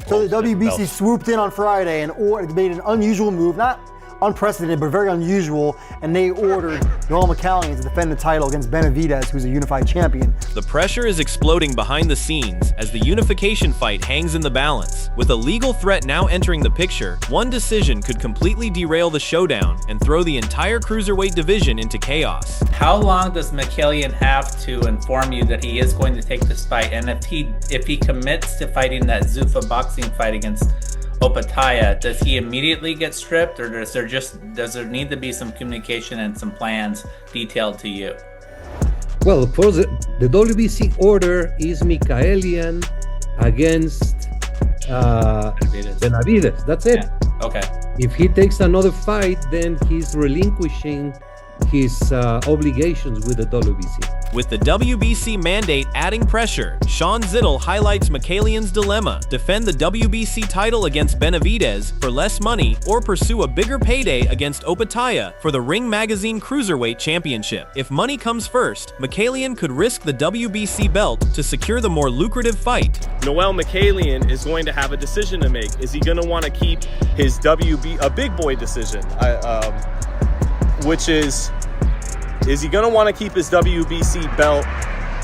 So the WBC swooped in on Friday and made an unusual move, not unprecedented, but very unusual, and they ordered Noel Mikaelian to defend the title against Benavidez, who's a unified champion. The pressure is exploding behind the scenes as the unification fight hangs in the balance. With a legal threat now entering the picture, one decision could completely derail the showdown and throw the entire cruiserweight division into chaos. How long does Mikaelian have to inform you that he is going to take this fight? And if he commits to fighting that Zuffa boxing fight against Opetaia, does he immediately get stripped, or does there need to be some communication and some plans detailed to you? Well, for the WBC order is Mikaelian against Benavidez. That's it. Yeah. Okay. If he takes another fight, then he's relinquishing his obligations with the WBC. With the WBC mandate adding pressure, Sean Zittel highlights Mikaelian's dilemma: defend the WBC title against Benavidez for less money or pursue a bigger payday against Opetaia for the Ring Magazine Cruiserweight Championship. If money comes first, Mikaelian could risk the WBC belt to secure the more lucrative fight. Noel Mikaelian is going to have a decision to make. Is he going to want to keep his a big boy decision, which is he going to want to keep his WBC belt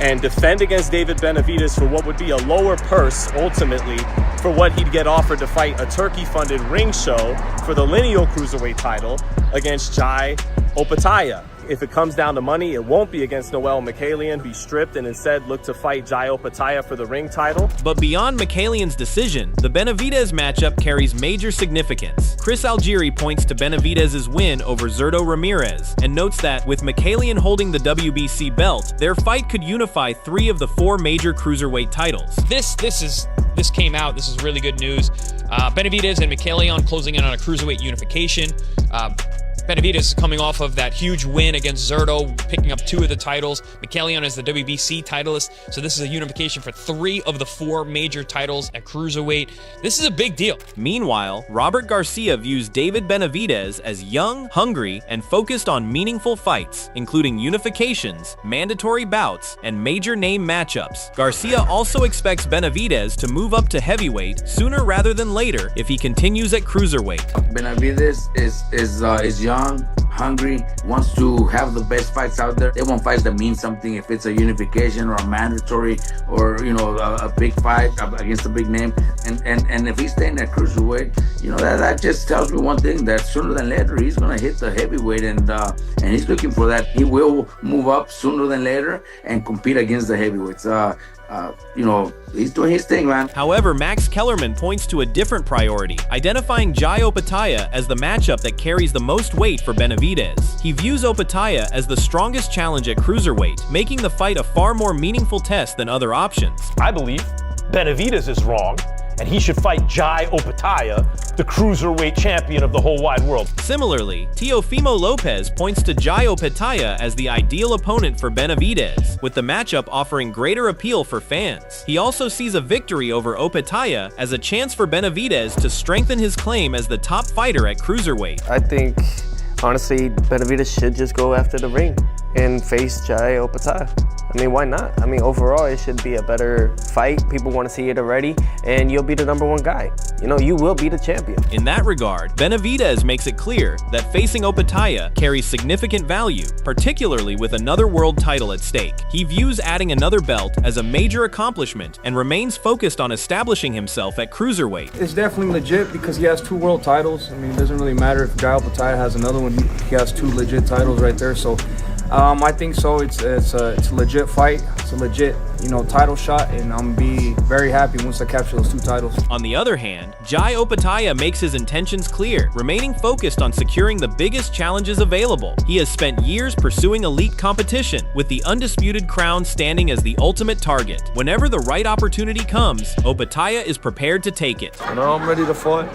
and defend against David Benavidez for what would be a lower purse, ultimately, for what he'd get offered to fight a turkey-funded ring show for the lineal cruiserweight title against Jai Opetaia? If it comes down to money, it won't be against Noel Mikaelian, be stripped, and instead look to fight Jai Opetaia for the ring title. But beyond Mikaelian's decision, the Benavidez matchup carries major significance. Chris Algieri points to Benavidez's win over Zurdo Ramirez and notes that, with Mikaelian holding the WBC belt, their fight could unify 3 of the 4 major cruiserweight titles. This came out. This is really good news. Benavidez and Mikaelian closing in on a cruiserweight unification. Benavidez is coming off of that huge win against Zurdo, picking up 2 of the titles. Mikaelian is the WBC titleist, so this is a unification for 3 of the 4 major titles at cruiserweight. This is a big deal. Meanwhile, Robert Garcia views David Benavidez as young, hungry, and focused on meaningful fights, including unifications, mandatory bouts, and major name matchups. Garcia also expects Benavidez to move up to heavyweight sooner rather than later if he continues at cruiserweight. Benavidez is young, hungry, wants to have the best fights out there. They want fights that mean something. If it's a unification or a mandatory or a big fight against a big name, and if he's staying at cruiserweight, that just tells me one thing: that sooner than later he's gonna hit the heavyweight, and he's looking for that. He will move up sooner than later and compete against the heavyweights. He's doing his thing, man. However, Max Kellerman points to a different priority, identifying Jai Opetaia as the matchup that carries the most weight for Benavidez. He views Opetaia as the strongest challenge at cruiserweight, making the fight a far more meaningful test than other options. I believe Benavidez is wrong, and he should fight Jai Opetaia, the cruiserweight champion of the whole wide world. Similarly, Teofimo Lopez points to Jai Opetaia as the ideal opponent for Benavidez, with the matchup offering greater appeal for fans. He also sees a victory over Opetaia as a chance for Benavidez to strengthen his claim as the top fighter at cruiserweight. I think, honestly, Benavidez should just go after the ring and face Jai Opetaia. I mean, why not? I mean, overall, it should be a better fight. People want to see it already, and you'll be the #1 guy. You will be the champion. In that regard, Benavidez makes it clear that facing Opetaia carries significant value, particularly with another world title at stake. He views adding another belt as a major accomplishment and remains focused on establishing himself at cruiserweight. It's definitely legit because he has 2 world titles. I mean, it doesn't really matter if Jai Opetaia has another one. He has 2 legit titles right there. So I think so. It's a legit fight. It's a legit, title shot, and I'm be very happy once I capture those 2 titles. On the other hand, Jai Opetaia makes his intentions clear, remaining focused on securing the biggest challenges available. He has spent years pursuing elite competition, with the undisputed crown standing as the ultimate target. Whenever the right opportunity comes, Opetaia is prepared to take it. I'm ready to fight.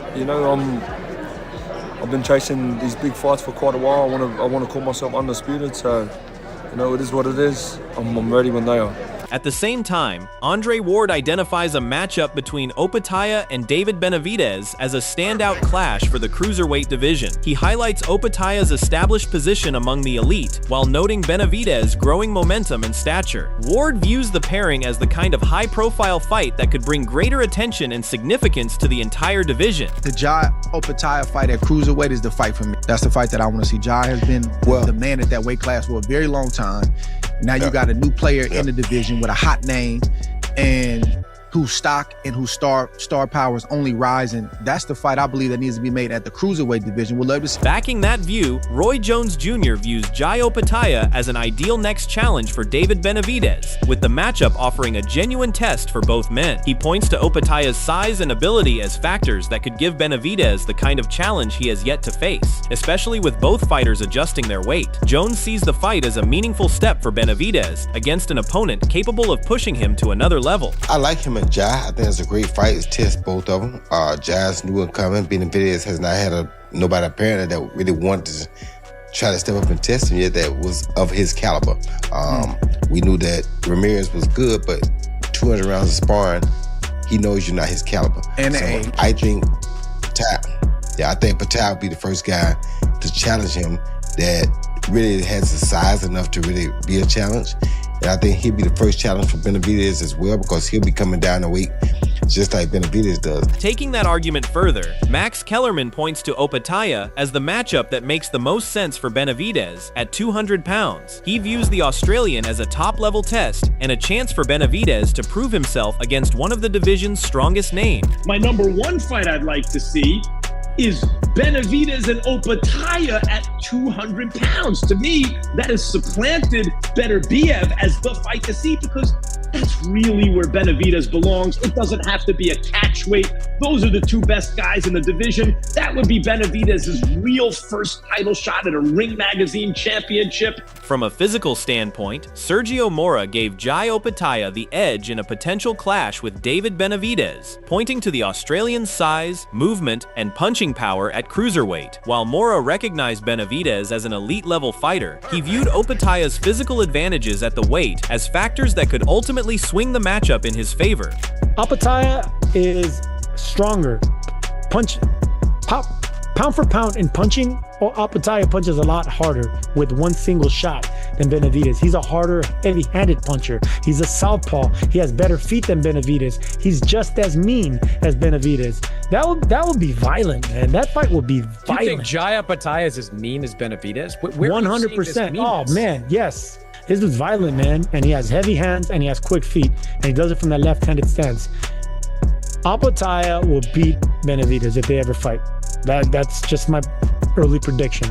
I've been chasing these big fights for quite a while. I want to call myself undisputed, so it is what it is. I'm ready when they are. At the same time, Andre Ward identifies a matchup between Opetaia and David Benavidez as a standout clash for the cruiserweight division. He highlights Opetaia's established position among the elite, while noting Benavidez's growing momentum and stature. Ward views the pairing as the kind of high-profile fight that could bring greater attention and significance to the entire division. The Jai Opetaia fight at cruiserweight is the fight for me. That's the fight that I want to see. Jai has been the man at that weight class for a very long time. Now you got a new player in the division with a hot name and whose stock and whose star power is only rising. That's the fight I believe that needs to be made at the cruiserweight division. We'll love to see. Backing that view, Roy Jones Jr. views Jai Opetaia as an ideal next challenge for David Benavidez, with the matchup offering a genuine test for both men. He points to Opetaia's size and ability as factors that could give Benavidez the kind of challenge he has yet to face, especially with both fighters adjusting their weight. Jones sees the fight as a meaningful step for Benavidez against an opponent capable of pushing him to another level. I like him and Jai. I think it's a great fight. It's test both of them. Jai's new and coming. Benavidez has not had nobody apparently that really wanted to try to step up and test him yet that was of his caliber. We knew that Ramirez was good, but 200 rounds of sparring, he knows you're not his caliber. And I think Opetaia would be the first guy to challenge him that really has the size enough to really be a challenge. And I think he'll be the first challenge for Benavidez as well, because he'll be coming down the weight just like Benavidez does. Taking that argument further, Max Kellerman points to Opetaia as the matchup that makes the most sense for Benavidez at 200 pounds. He views the Australian as a top-level test and a chance for Benavidez to prove himself against one of the division's strongest names. My number one fight I'd like to see is Benavidez and Opetaia at 200 pounds. To me, that has supplanted Beterbiev as the fight to see, because that's really where Benavidez belongs. It doesn't have to be a catch weight. Those are the two best guys in the division. That would be Benavidez's real first title shot at a Ring Magazine championship. From a physical standpoint, Sergio Mora gave Jai Opetaia the edge in a potential clash with David Benavidez, pointing to the Australian's size, movement, and punching power at cruiserweight. While Mora recognized Benavidez as an elite-level fighter, he viewed Opetaia's physical advantages at the weight as factors that could ultimately swing the matchup in his favor. Opetaia is stronger. Pound for pound in punching, Opetaia punches a lot harder with one single shot than Benavidez. He's a harder, heavy-handed puncher. He's a southpaw. He has better feet than Benavidez. He's just as mean as Benavidez. That would be violent, man. That fight would be violent. Do you think Jai Opetaia is as mean as Benavidez? 100%. Oh, man, yes. This was violent, man. And he has heavy hands and he has quick feet. And he does it from that left-handed stance. Opetaia will beat Benavidez if they ever fight. That's just my early prediction.